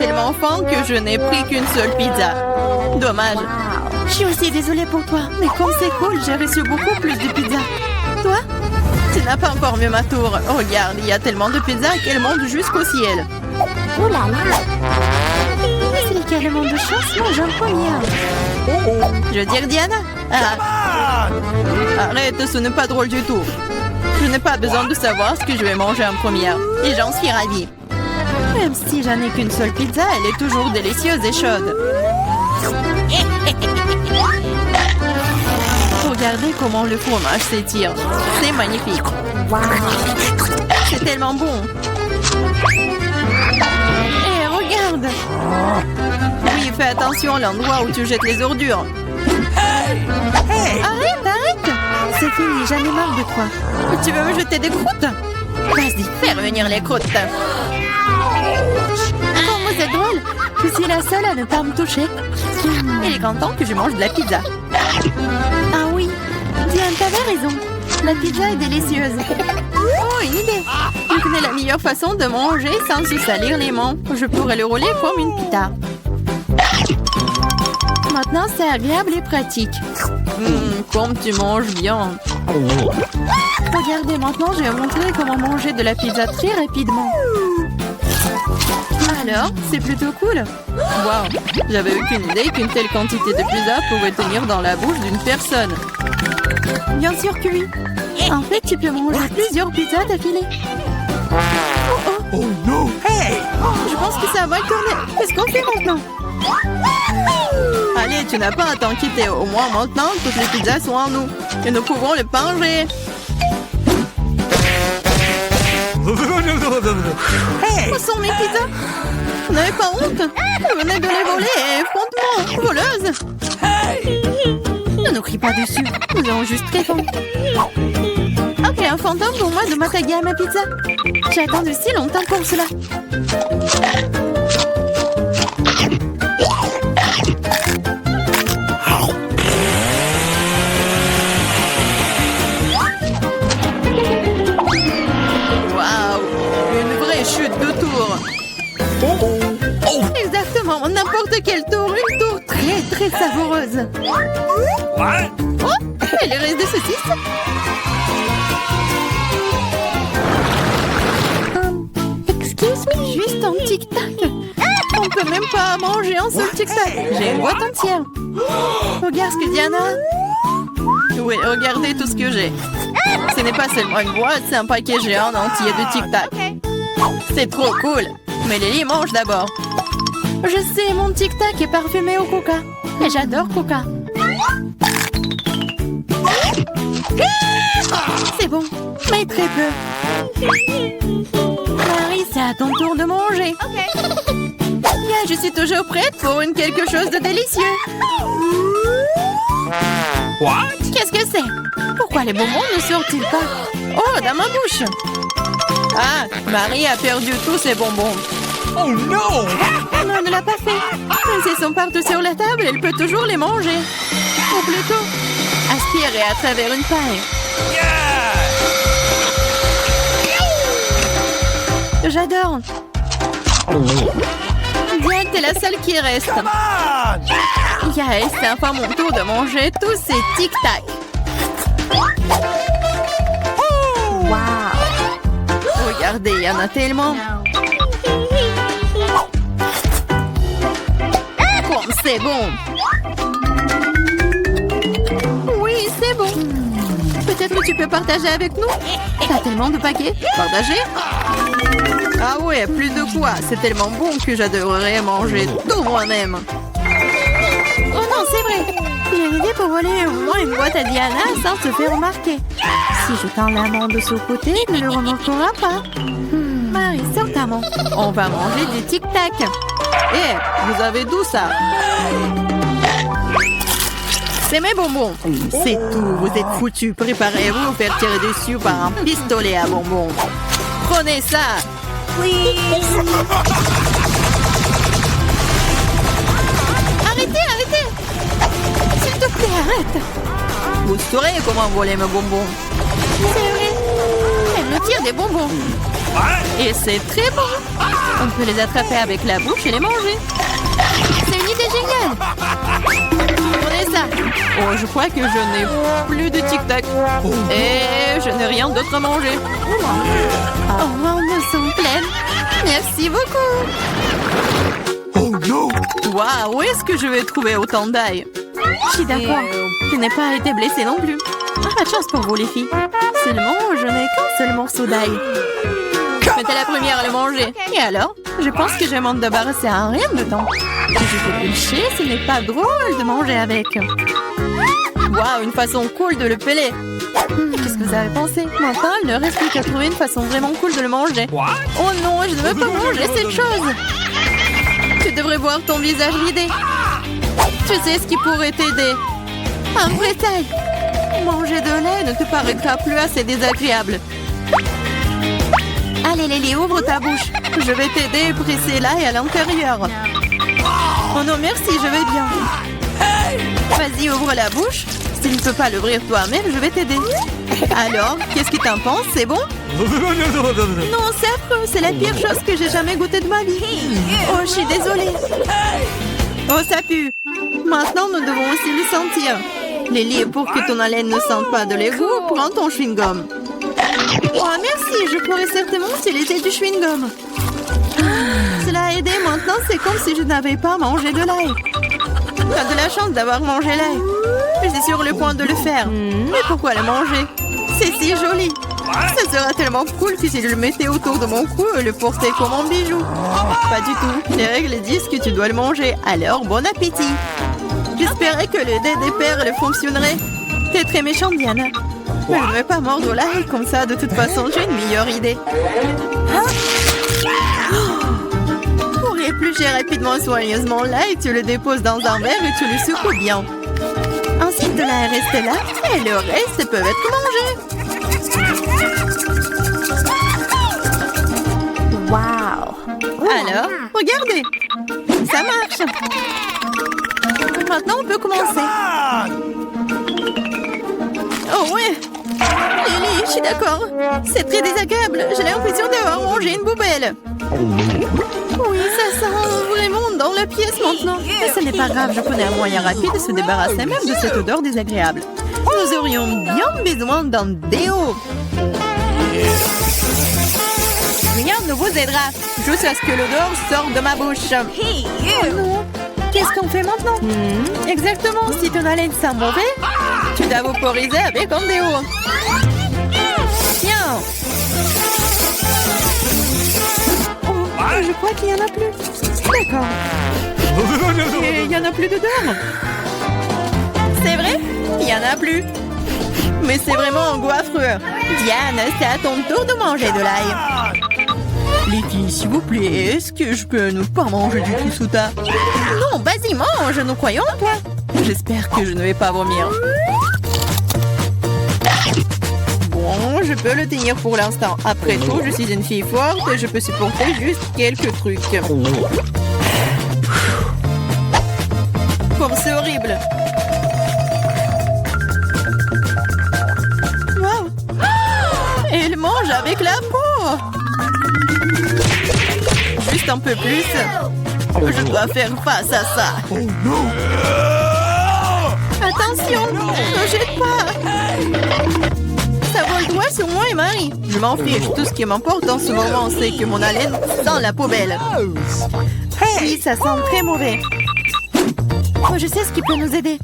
Tellement faim que je n'ai pris qu'une seule pizza. Dommage. Je suis aussi désolée pour toi, mais comme c'est cool, j'ai reçu beaucoup plus de pizzas. Toi? Tu n'as pas encore vu ma tour. Regarde, il y a tellement de pizzas qu'elles montent jusqu'au ciel. Oh là là. C'est carrément de chance, moi j'en première. Je veux dire Diana. Arrête, ce n'est pas drôle du tout. Je n'ai pas besoin de savoir ce que je vais manger en première. Et j'en suis ravie. Même si j'en ai qu'une seule pizza, elle est toujours délicieuse et chaude. Regardez comment le fromage s'étire. C'est magnifique. C'est tellement bon. Et regarde. Oui, fais attention à l'endroit où tu jettes les ordures. Arrête. C'est fini, j'en ai marre de toi. Tu veux me jeter des croûtes? Vas-y, fais revenir les croûtes. Comment c'est drôle. Je suis la seule à ne pas me toucher. Il est content que je mange de la pizza. Ah oui, Diane, t'avais raison. La pizza est délicieuse. Oh, une idée. Je connais la meilleure façon de manger sans se salir les mains. Je pourrais le rouler comme une pita. Maintenant, c'est agréable et pratique. Comme tu manges bien. Regardez, maintenant, je vais montrer comment manger de la pizza très rapidement. Alors, c'est plutôt cool. Wow, j'avais aucune idée qu'une telle quantité de pizza pouvait tenir dans la bouche d'une personne. Bien sûr que oui. En fait, tu peux manger plusieurs pizzas d'affilée. Oh non! Hey! Je pense que ça va tourner. Qu'est-ce qu'on fait maintenant? Allez, tu n'as pas à t'inquiéter. Au moins maintenant, toutes les pizzas sont en nous. Et nous pouvons les manger. Hey! Où sont mes pizzas? Vous n'avez pas honte? Vous venez de les voler, effrontement, voleuse. Ne nous crie pas dessus, nous avons juste très faim. Ok, un fantôme pour moi de m'attaquer à ma pizza. J'ai attendu si longtemps pour cela. Waouh, une vraie chute de tour. Exactement, n'importe quel tour, une tour très savoureuse. What? Oh, et le reste de saucisses? Excuse me, juste un tic-tac. On peut même pas manger un seul tic-tac. J'ai une boîte entière. Regarde ce que Diana. Oui, regardez tout ce que j'ai. Ce n'est pas seulement une boîte, c'est un paquet géant entier de tic-tac. C'est trop cool. Mais Lily mange d'abord. Je sais, mon tic-tac est parfumé au coca. Et j'adore coca. C'est bon, mais très peu. Marie, c'est à ton tour de manger. Bien, je suis toujours prête pour quelque chose de délicieux. What? Qu'est-ce que c'est? Pourquoi les bonbons ne sortent-ils pas? Oh, dans ma bouche. Ah, Marie a perdu tous ses bonbons. Oh non! Non, elle ne l'a pas fait. Même s'ils sont partout sur la table, elle peut toujours les manger. Ou plutôt, aspirer à travers une paille. Yeah! J'adore. Diane, t'es la seule qui reste. Come on! Yes, c'est enfin mon tour de manger tous ces tic-tac. Wow. Regardez, il y en a tellement. Comme c'est bon. Oui, c'est bon. Peut-être que tu peux partager avec nous? T'as tellement de paquets. Partager? Ah ouais, plus de quoi. C'est tellement bon que j'adorerais manger tout moi-même. Oh non, c'est vrai. J'ai une idée pour voler au moins une boîte à Diana sans se faire remarquer. Si je tends la main de ce côté, il ne le remarquera pas. Marie, sur ta main. On va manger des tic-tac. Eh, vous avez d'où ça? C'est mes bonbons. C'est tout, vous êtes foutus. Préparez-vous à faire tirer dessus par un pistolet à bonbons. Prenez ça. Arrêtez. S'il te plaît, arrête. Vous saurez comment voler mes bonbons. C'est vrai. Elle me tire des bonbons. Et c'est très bon. On peut les attraper avec la bouche et les manger. C'est une idée géniale. Prenez ça. Oh, je crois que je n'ai plus de tic-tac. Et je n'ai rien d'autre à manger. Oh, on me sent pleine. Merci beaucoup. Oh no! Waouh, où est-ce que je vais trouver autant d'ail? Je suis d'accord. Je n'ai pas été blessée non plus. Pas de chance pour vous, les filles. Seulement, je n'ai qu'un seul morceau d'ail. J'étais la première à le manger. Et alors? Je pense que je vais m'en débarrasser en rien de temps. Si je fais pêcher, ce n'est pas drôle de manger avec. Waouh, une façon cool de le peler. Qu'est-ce que vous avez pensé? Maintenant, il ne reste plus qu'à trouver une façon vraiment cool de le manger. Oh non, je ne veux pas manger cette chose. Tu devrais voir ton visage l'idée. Tu sais ce qui pourrait t'aider. Un vrai taille. Manger de lait ne te paraîtra plus assez désagréable. Allez, Lily, ouvre ta bouche. Je vais t'aider à presser l'ail à l'intérieur. Oh non, merci, je vais bien. Vas-y, ouvre la bouche. Si tu ne peux pas l'ouvrir toi-même, je vais t'aider. Alors, qu'est-ce que t'en penses? C'est bon? Non, c'est affreux. C'est la pire chose que j'ai jamais goûtée de ma vie. Oh, je suis désolée. Oh, ça pue. Maintenant, nous devons aussi le sentir. Lily, pour que ton haleine ne sente pas de l'égout, prends ton chewing-gum. Oh, merci. Je pourrais certainement utiliser du chewing-gum. Cela a aidé. Maintenant, c'est comme si je n'avais pas mangé de l'ail. Tu as de la chance d'avoir mangé l'ail. Je suis sur le point de le faire. Mais pourquoi le manger? C'est si joli. Ce sera tellement cool si je le mettais autour de mon cou et le portais comme un bijou. Pas du tout. Les règles disent que tu dois le manger. Alors, bon appétit. J'espérais que le dé des perles fonctionnerait. T'es très méchante, Diana. Mais je ne vais pas mordre l'ail comme ça. De toute façon, j'ai une meilleure idée. Pour éplucher rapidement soigneusement l'ail, tu le déposes dans un verre et tu le secoues bien. Ensuite, de l'ail reste là et le reste peut être mangé. Wow. Alors, regardez. Ça marche. Maintenant, on peut commencer. Oh ouais. Lily, je suis d'accord. C'est très désagréable. J'ai l'impression d'avoir mangé une poubelle. Oui, ça sent vraiment dans la pièce maintenant. Mais ce n'est pas grave, je connais un moyen rapide de se débarrasser même de cette odeur désagréable. Nous aurions bien besoin d'un déo. Rien ne vous aidera, jusqu'à ce que l'odeur sorte de ma bouche. Oh non. Qu'est-ce qu'on fait maintenant? Exactement, si ton haleine sent mauvais, tu dois vaporiser avec un déo. Tiens. Je crois qu'il n'y en a plus. D'accord. Et il n'y en a plus d'odeur. C'est vrai? Il n'y en a plus. Mais c'est vraiment un goût affreux. Diane, c'est à ton tour de manger de l'ail. Les filles, s'il vous plaît, est-ce que je peux ne pas manger du tout ça? Non, vas-y, mange, nous croyons en toi. J'espère que je ne vais pas vomir. Bon, je peux le tenir pour l'instant. Après tout, je suis une fille forte et je peux supporter juste quelques trucs. Comme c'est horrible. Wow. Elle mange avec la peau. Juste un peu plus. Je dois faire face à ça. Attention, ne jette pas. Ça vole droit sur moi et Marie. Je m'en fiche. Tout ce qui m'importe en ce moment, c'est que mon haleine sent la poubelle. Oui, ça sent très mauvais. Oh, je sais ce qui peut nous aider.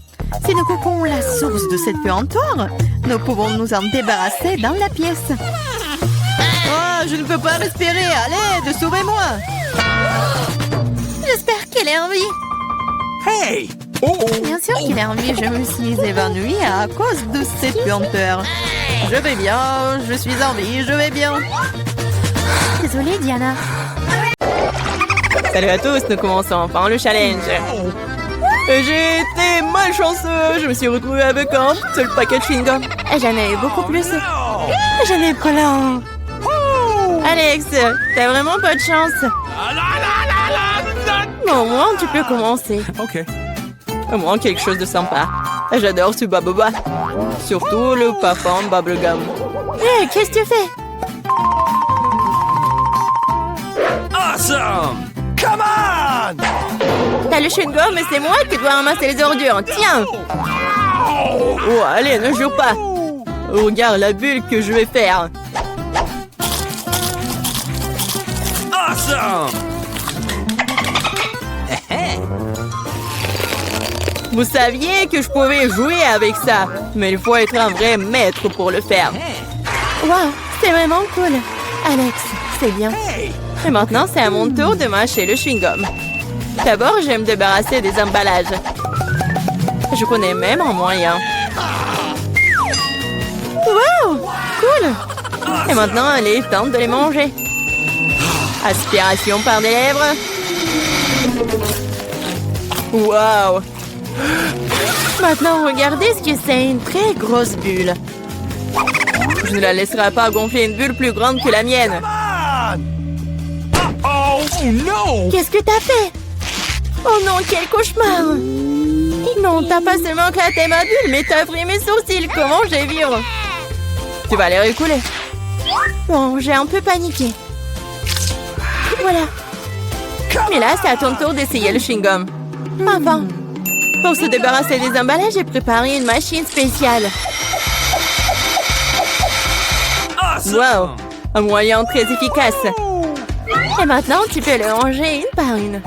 Si nous coupons la source de cette puanteur, nous pouvons nous en débarrasser dans la pièce. Oh, je ne peux pas respirer. Allez, sauvez-moi. J'espère qu'elle est en vie. Hey! Bien sûr qu'il est en vie. Je me suis évanouie à cause de cette puanteur. Je vais bien. Je suis en vie. Je vais bien. Désolée, Diana. Salut à tous, nous commençons enfin le challenge. J'ai été malchanceux, je me suis retrouvée avec un seul paquet de chewing-gum. Et j'en ai eu beaucoup plus. J'en ai plein. Alex, t'as vraiment pas de chance. Mais au moins, tu peux commencer. Ok. Au moins, quelque chose de sympa. J'adore ce baboba. Surtout le parfum bubblegum. Hé, qu'est-ce que tu fais? Awesome! Come on! T'as le chewing-gum, mais c'est moi qui dois ramasser les ordures. Tiens! Oh, allez, ne joue pas. Regarde la bulle que je vais faire. Awesome! Vous saviez que je pouvais jouer avec ça, mais il faut être un vrai maître pour le faire. Wow, c'est vraiment cool. Alex, c'est bien. Et maintenant, c'est à mon tour de mâcher le chewing-gum. D'abord, je vais me débarrasser des emballages. Je connais même un moyen. Wow, cool. Et maintenant, il est temps de les manger. Aspiration par des lèvres. Wow. Maintenant, regardez ce que c'est, une très grosse bulle. Je ne la laisserai pas gonfler une bulle plus grande que la mienne. Oh no! Qu'est-ce que t'as fait? Oh non, quel cauchemar! Non, t'as pas seulement éclaté ma bulle, mais t'as pris mes sourcils. Comment je vais vivre? Tu vas les récouler. Bon, j'ai un peu paniqué. Voilà. Mais là, c'est à ton tour d'essayer le chewing-gum. Enfin. Pour se débarrasser des emballages, j'ai préparé une machine spéciale. Wow! Un moyen très efficace. Et maintenant, tu peux le ranger une par une.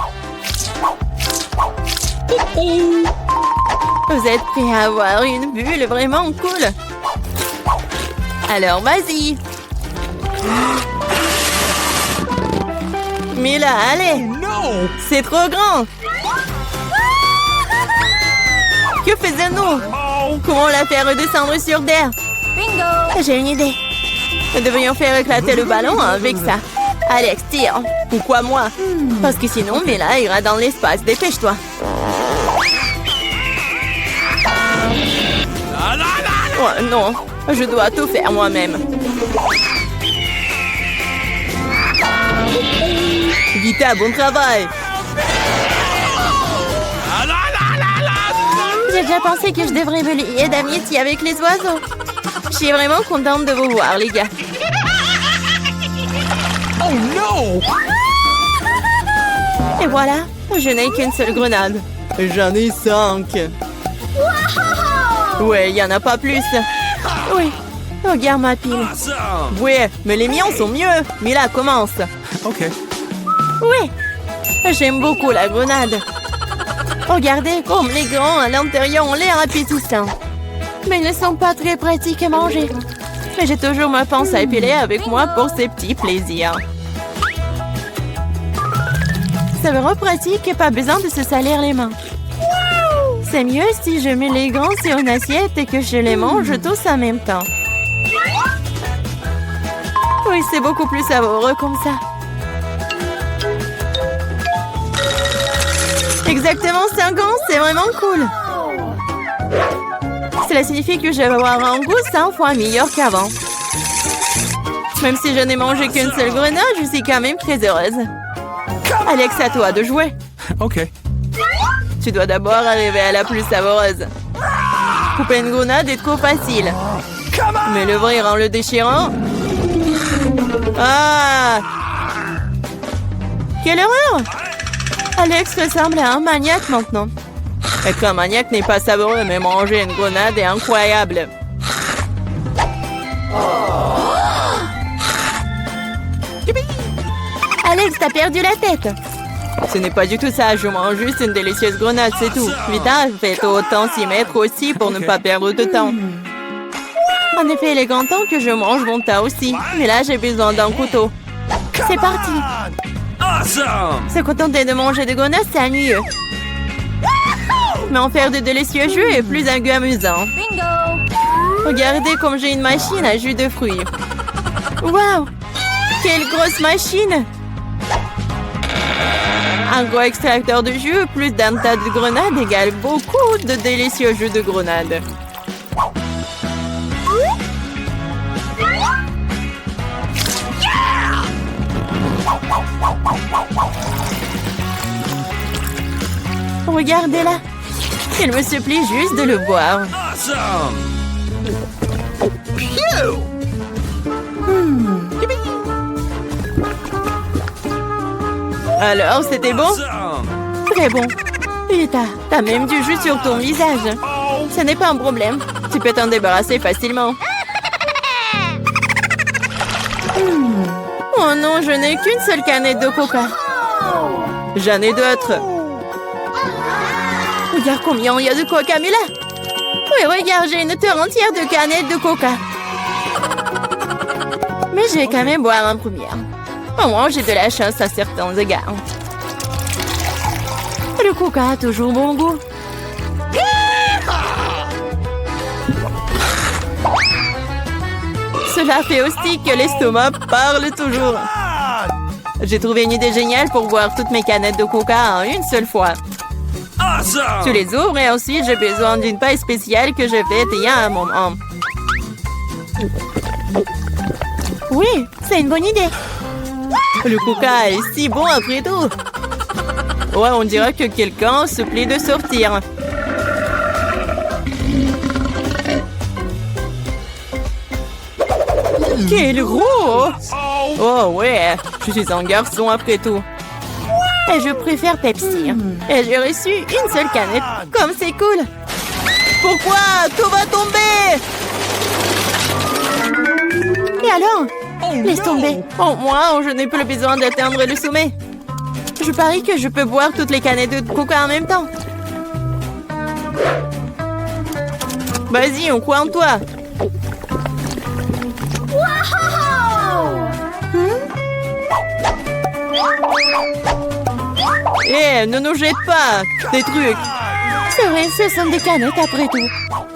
Vous êtes prêts à avoir une bulle vraiment cool? Alors, vas-y! Mais là, allez! No! C'est trop grand! Que faisons-nous? Comment la faire redescendre sur terre? Bingo! J'ai une idée. Nous devrions faire éclater le ballon avec ça. Alex, tire. Pourquoi moi? Parce que sinon, Mila ira dans l'espace. Dépêche-toi. Oh, non, je dois tout faire moi-même. Vita, bon travail. J'ai déjà pensé que je devrais me lier d'amitié avec les oiseaux. Je suis vraiment contente de vous voir, les gars. Oh no! Et voilà, je n'ai qu'une seule grenade. J'en ai 5. Ouais, il n'y en a pas plus. Oui, regarde ma pile. Awesome! Ouais, mais les miens sont mieux. Mila, commence. OK. Oui, j'aime beaucoup la grenade. Regardez comme les grands à l'intérieur ont l'air appétissants. Mais ils ne sont pas très pratiques à manger. Mais j'ai toujours ma pince à épiler avec moi pour ces petits plaisirs. C'est vraiment pratique et pas besoin de se salir les mains. C'est mieux si je mets les gants sur une assiette et que je les mange tous en même temps. Oui, c'est beaucoup plus savoureux comme ça. Exactement 5 ans, c'est vraiment cool. Cela signifie que je vais avoir un goût 100 fois meilleur qu'avant. Même si je n'ai mangé qu'une seule grenade, je suis quand même très heureuse. Alex, à toi de jouer. OK. Tu dois d'abord arriver à la plus savoureuse. Couper une grenade est trop facile. Mais l'ouvrir en le déchirant... Ah! Quelle horreur! Alex ressemble à un maniaque maintenant. Être un maniaque n'est pas savoureux, mais manger une grenade est incroyable. Alex, t'as perdu la tête. Ce n'est pas du tout ça, je mange juste une délicieuse grenade, c'est tout. Vita, faites autant s'y mettre aussi pour ne pas perdre de temps. En effet, il est grand temps que je mange mon tas aussi. Mais là, j'ai besoin d'un couteau. C'est parti. Awesome! Se contenter de manger des grenades, c'est ennuyeux. Mais en faire de délicieux jus est plus un goût amusant. Bingo! Regardez comme j'ai une machine à jus de fruits. Waouh! Quelle grosse machine! Un gros extracteur de jus plus d'un tas de grenades égale beaucoup de délicieux jus de grenade. Regardez-la. Il me supplie juste de le boire. Awesome! Alors, c'était bon? Awesome! Très bon. Et t'as même du jus sur ton visage. Ce n'est pas un problème. Tu peux t'en débarrasser facilement. Oh non, je n'ai qu'une seule canette de coca. J'en ai d'autres. Regarde combien il y a de coca, Mila. Oui, regarde, j'ai une terre entière de canettes de coca. Mais je vais quand même boire en première. Au moins, j'ai de la chance à certains égards. Le coca a toujours bon goût. Cela fait aussi que l'estomac parle toujours. J'ai trouvé une idée géniale pour boire toutes mes canettes de coca en une seule fois. Awesome! Tu les ouvres et ensuite j'ai besoin d'une paille spéciale que je vais étayer à un moment. Oui, c'est une bonne idée. Le coca est si bon après tout. Ouais, on dirait que quelqu'un se plaît de sortir. Quel gros! Oh ouais, je suis un garçon après tout. Et je préfère Pepsi. Et j'ai reçu une seule canette. Comme c'est cool. Pourquoi? Tout va tomber! Et alors? Laisse tomber. Au moins, je n'ai plus besoin d'atteindre le sommet. Je parie que je peux boire toutes les canettes de coca en même temps. Vas-y, on croit en toi. Ne nous jette pas des trucs. C'est vrai, ce sont des canettes après tout.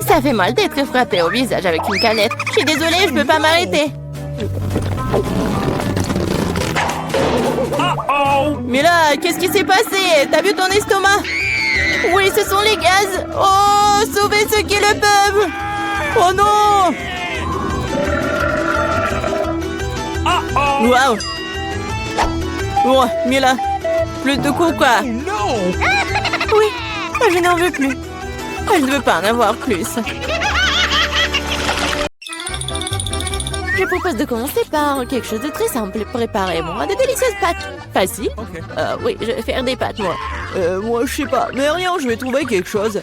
Ça fait mal d'être frappé au visage avec une canette. Je suis désolée, je peux pas m'arrêter. Mais là, qu'est-ce qui s'est passé? T'as vu ton estomac? Oui, ce sont les gaz. Oh, sauvez ceux qui le peuvent. Oh non! Waouh! Oh, Mila, plus de coca. Oui, je n'en veux plus. Je ne veux pas en avoir plus. Je propose de commencer par quelque chose de très simple. Préparez-moi de délicieuses pâtes. Facile? Oui, je vais faire des pâtes, moi. Moi, je sais pas. Mais rien, je vais trouver quelque chose.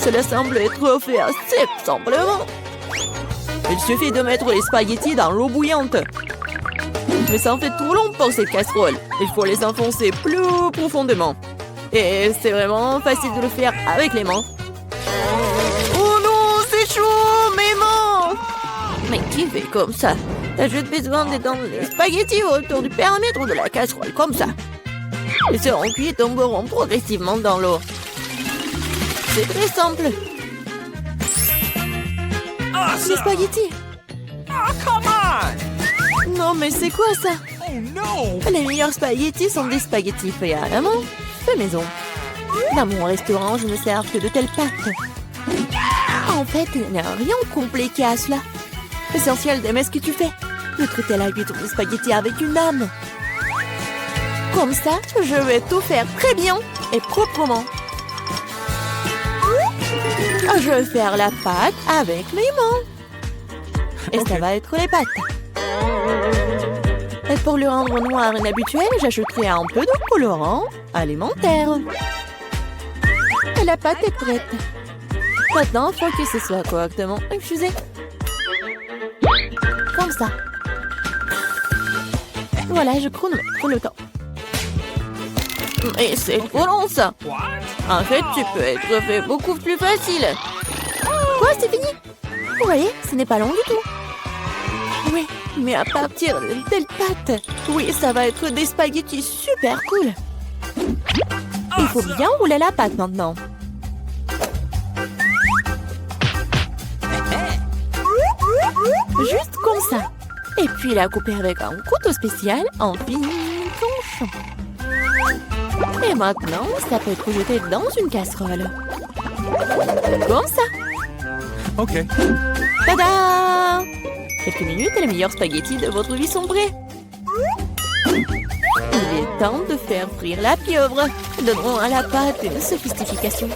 Cela semble être fait assez simplement. Il suffit de mettre les spaghettis dans l'eau bouillante. Mais ça en fait trop long pour cette casserole. Il faut les enfoncer plus profondément. Et c'est vraiment facile de le faire avec les mains. Oh non, c'est chaud, mes mains! Mais qui fait comme ça? T'as juste besoin d'étendre les spaghettis autour du périmètre de la casserole, comme ça. Ils seront cuits et tomberont progressivement dans l'eau. C'est très simple. Les spaghettis. Come on! Non, mais c'est quoi ça? Oh no! Les meilleurs spaghettis sont des spaghettis faits à la main, fait maison. Dans mon restaurant, je ne sers que de telles pâtes. En fait, il n'y a rien de compliqué à cela. L'essentiel d'aimer ce que tu fais. De traiter la huître de spaghettis avec une âme. Comme ça, je vais tout faire très bien et proprement. Je vais faire la pâte avec mes mains. Et ça va être les pâtes. Et pour le rendre noir inhabituel, j'ajouterai un peu de colorant alimentaire. Et la pâte est prête. Maintenant, il faut que ce soit correctement infusé. Comme ça. Voilà, je chronomètre le temps. Mais c'est trop long, ça. En fait, tu peux être fait beaucoup plus facile. Quoi, c'est fini? Vous voyez, ce n'est pas long du tout. Oui, mais à partir de telle pâte, oui, ça va être des spaghettis super cool. Il faut bien rouler la pâte maintenant. Juste comme ça. Et puis la couper avec un couteau spécial en fines tranches. Et maintenant, ça peut être jeté dans une casserole. Comme ça. Ok. Tada! Quelques minutes et les meilleurs spaghettis de votre vie sont prêts. Il est temps de faire frire la pieuvre. Donnons à la pâte une sophistication.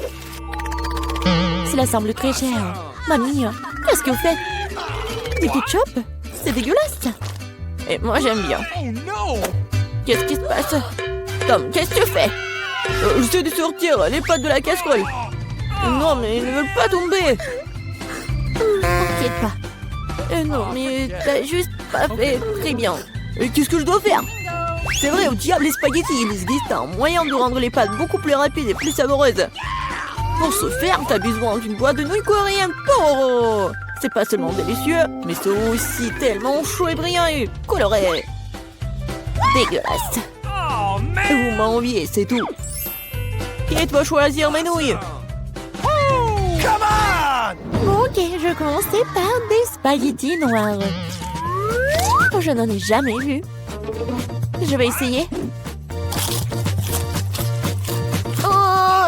Cela semble très cher. Mamie, qu'est-ce que vous faites? Du ketchup? C'est dégueulasse. Et moi, j'aime bien. Oh no! Qu'est-ce qui se passe? Tom, qu'est-ce que tu fais? J'essaie de sortir les pâtes de la casserole. Non, mais ils ne veulent pas tomber. T'inquiète pas. Non, mais t'as juste pas fait très bien. Et qu'est-ce que je dois faire? C'est vrai, au diable les spaghettis, il existe un moyen de rendre les pâtes beaucoup plus rapides et plus savoureuses. Pour ce faire, t'as besoin d'une boîte de nouilles coréennes Toro. C'est pas seulement délicieux, mais c'est aussi tellement chaud et brillant et coloré. Dégueulasse. Oh, man. Vous m'enviez, c'est tout. Qui va choisir mes nouilles? Come on! Bon, ok, je commençais par des spaghettis noirs. Oh, je n'en ai jamais vu. Je vais essayer. Oh,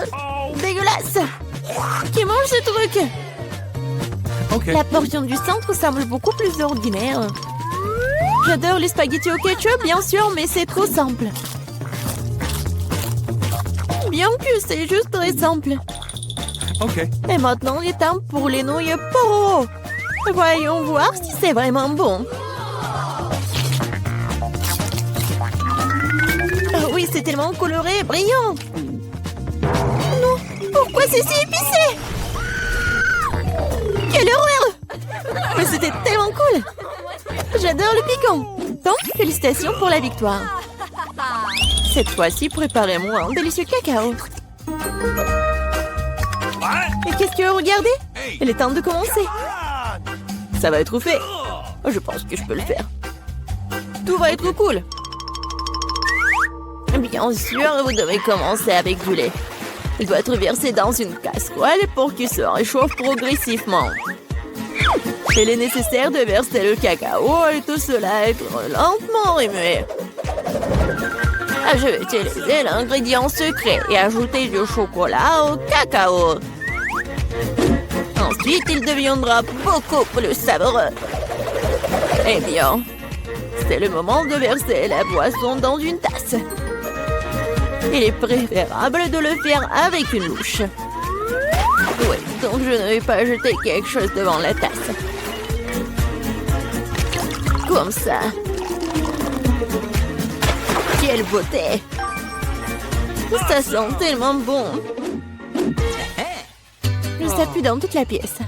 dégueulasse! Qui mange ce truc? Okay. La portion du centre semble beaucoup plus ordinaire. J'adore les spaghettis au ketchup, bien sûr, mais c'est trop simple. Bien que c'est juste très simple. Okay. Et maintenant, il est temps pour les nouilles Poro. Voyons voir si c'est vraiment bon. Ah oui, c'est tellement coloré et brillant. Non, pourquoi c'est si épicé? Quelle horreur! Mais c'était tellement cool. J'adore le piquant. Donc, félicitations pour la victoire. Cette fois-ci, préparez-moi un délicieux cacao. Et qu'est-ce que vous regardez? Il est temps de commencer. Ça va être fait. Je pense que je peux le faire. Tout va être cool. Bien sûr, vous devez commencer avec du lait. Il doit être versé dans une casserole pour qu'il se réchauffe progressivement. Il est nécessaire de verser le cacao et tout cela être lentement remué. Je vais utiliser l'ingrédient secret et ajouter du chocolat au cacao. Ensuite, il deviendra beaucoup plus savoureux. Eh bien, c'est le moment de verser la boisson dans une tasse. Il est préférable de le faire avec une louche. Oui, donc je ne vais pas jeter quelque chose devant la tasse. Comme ça. Quelle beauté! Ça sent tellement bon. Ça pue dans toute la pièce.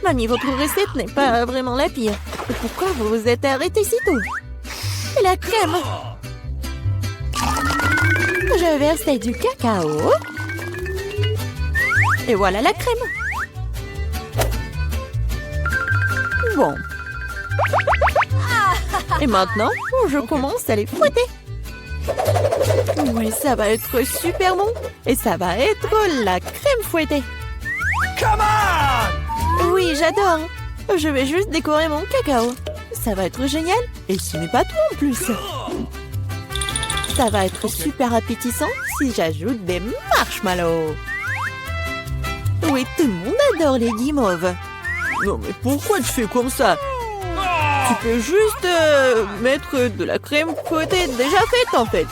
Mamie, votre recette n'est pas vraiment la pire. Et pourquoi vous vous êtes arrêté si tôt? Et la crème? Je verse du cacao. Et voilà la crème. Bon. Et maintenant, je commence à les fouetter. Oui, ça va être super bon. Et ça va être la crème fouettée. Come on! Oui, j'adore. Je vais juste décorer mon cacao. Ça va être génial. Et ce n'est pas tout en plus. Ça va être super appétissant si j'ajoute des marshmallows. Oui, tout le monde adore les guimauves. Non, mais pourquoi tu fais comme ça? Tu peux juste mettre de la crème fouettée déjà faite, en fait.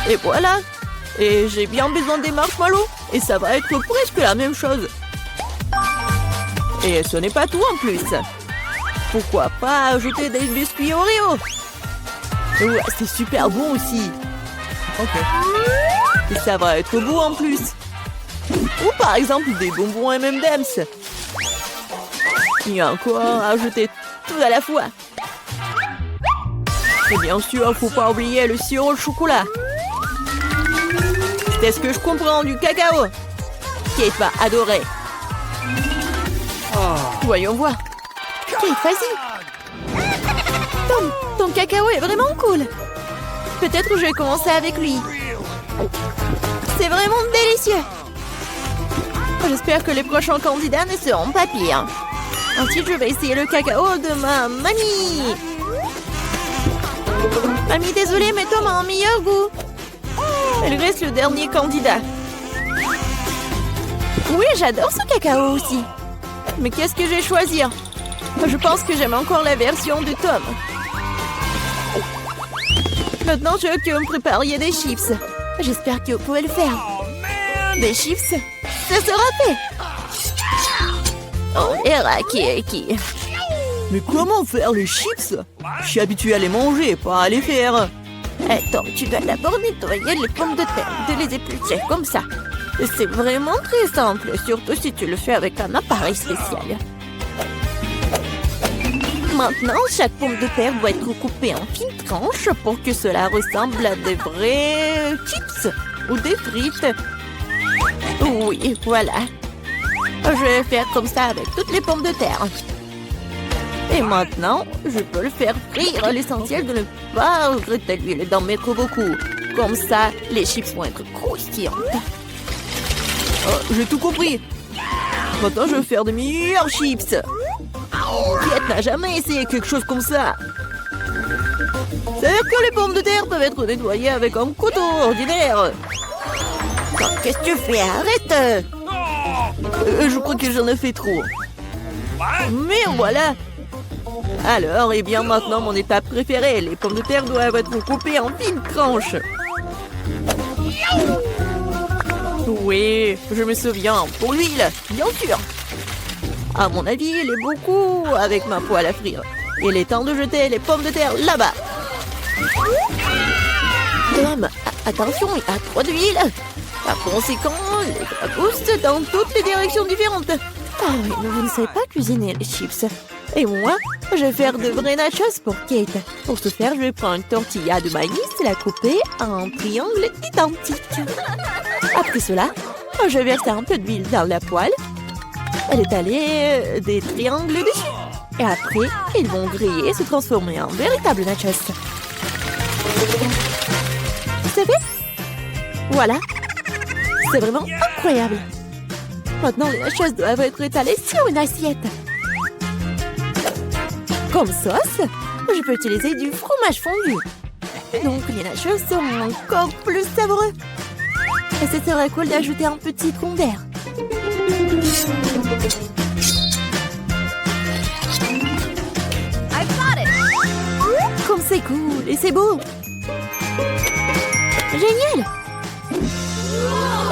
Et voilà. Et j'ai bien besoin des marshmallows. Et ça va être presque la même chose. Et ce n'est pas tout en plus. Pourquoi pas ajouter des biscuits Oreo? Ouais, c'est super bon aussi. Ok. Et ça va être beau en plus. Ou par exemple des bonbons M&M's. Il y a encore à ajouter tout à la fois. Et bien sûr, faut pas oublier le sirop au chocolat. C'est ce que je comprends du cacao. Kate va adorer. Voyons voir. Kate, vas-y. Tom, ton cacao est vraiment cool. Peut-être que je vais commencer avec lui. C'est vraiment délicieux. J'espère que les prochains candidats ne seront pas pires. Ensuite, je vais essayer le cacao de ma mamie. Mamie, désolée, mais Tom a un meilleur goût. Il reste le dernier candidat. Oui, j'adore ce cacao aussi. Mais qu'est-ce que je vais choisir? Je pense que j'aime encore la version de Tom. Maintenant, je veux que vous me prépariez des chips. J'espère que vous pouvez le faire. Des chips, ça sera fait. On verra qui est qui. Mais comment faire les chips? Je suis habituée à les manger, pas à les faire. Attends, tu dois d'abord nettoyer les pommes de terre, de les éplucher comme ça. C'est vraiment très simple, surtout si tu le fais avec un appareil spécial. Maintenant, chaque pomme de terre doit être coupée en fines tranches pour que cela ressemble à des vrais chips ou des frites. Oui, voilà. Je vais faire comme ça avec toutes les pommes de terre. Et maintenant, je peux le faire frire. L'essentiel de ne pas regretter l'huile et d'en mettre beaucoup. Comme ça, les chips vont être croustillantes. Oh, j'ai tout compris. Maintenant, je vais faire de meilleurs chips. Kate n'a jamais essayé quelque chose comme ça. C'est-à-dire que les pommes de terre peuvent être nettoyées avec un couteau ordinaire. Oh, qu'est-ce que tu fais? Arrête! Je crois que j'en ai fait trop. Mais voilà. Alors, eh bien maintenant, mon étape préférée. Les pommes de terre doivent être coupées en fines tranches. Oui, je me souviens. Pour l'huile, bien sûr. À mon avis, il est beaucoup avec ma poêle à frire. Il est temps de jeter les pommes de terre là-bas. Tom, attention, il y a trop d'huile. Par conséquent, les poussent dans toutes les directions différentes. Ah oui, mais vous ne savez pas cuisiner les chips. Et moi, je vais faire de vrais nachos pour Kate. Pour ce faire, je vais prendre une tortilla de maïs et la couper en triangles identiques. Après cela, je vais verser un peu d'huile dans la poêle. Elle étaler des triangles dessus. Et après, ils vont griller et se transformer en véritables nachos. C'est fait? Voilà. C'est vraiment incroyable. Maintenant, les nachos doivent être étalés sur une assiette. Comme sauce, je peux utiliser du fromage fondu. Donc, les nachos seront encore plus savoureux. Et ce serait cool d'ajouter un petit citron vert. Comme c'est cool et c'est beau. Génial.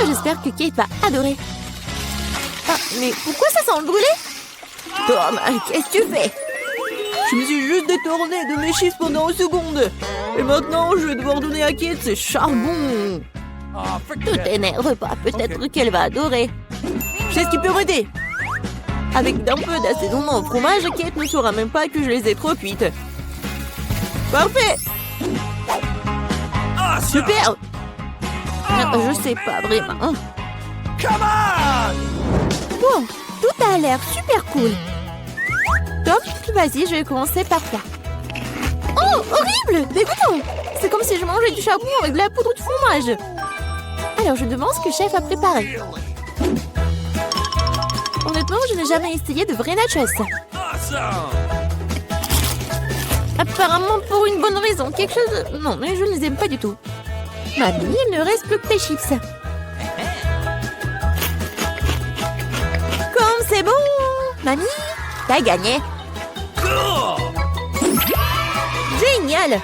J'espère que Kate va adorer. Ah, mais pourquoi ça sent le brûlé? Tom, qu'est-ce que tu fais? Je me suis juste détourné de mes chips pendant une seconde. Et maintenant, je vais devoir donner à Kate ses charbons. Tout t'énerve pas, peut-être qu'elle va adorer. Je sais ce qui peut m'aider. Avec un peu d'assaisonnement au fromage, Kate ne saura même pas que je les ai trop cuites. Parfait. Super. Je sais pas vraiment. Bon, tout a l'air super cool. Top, vas-y, je vais commencer par toi. Oh, horrible, dégoûtant. C'est comme si je mangeais du charbon avec de la poudre de fromage. Alors, je demande ce que chef a préparé. Honnêtement, je n'ai jamais essayé de vrais nachos. Apparemment pour une bonne raison. Quelque chose... Non, mais je ne les aime pas du tout. Mamie, il ne reste plus que tes chips. Comme c'est bon. Mamie, t'as gagné. Génial.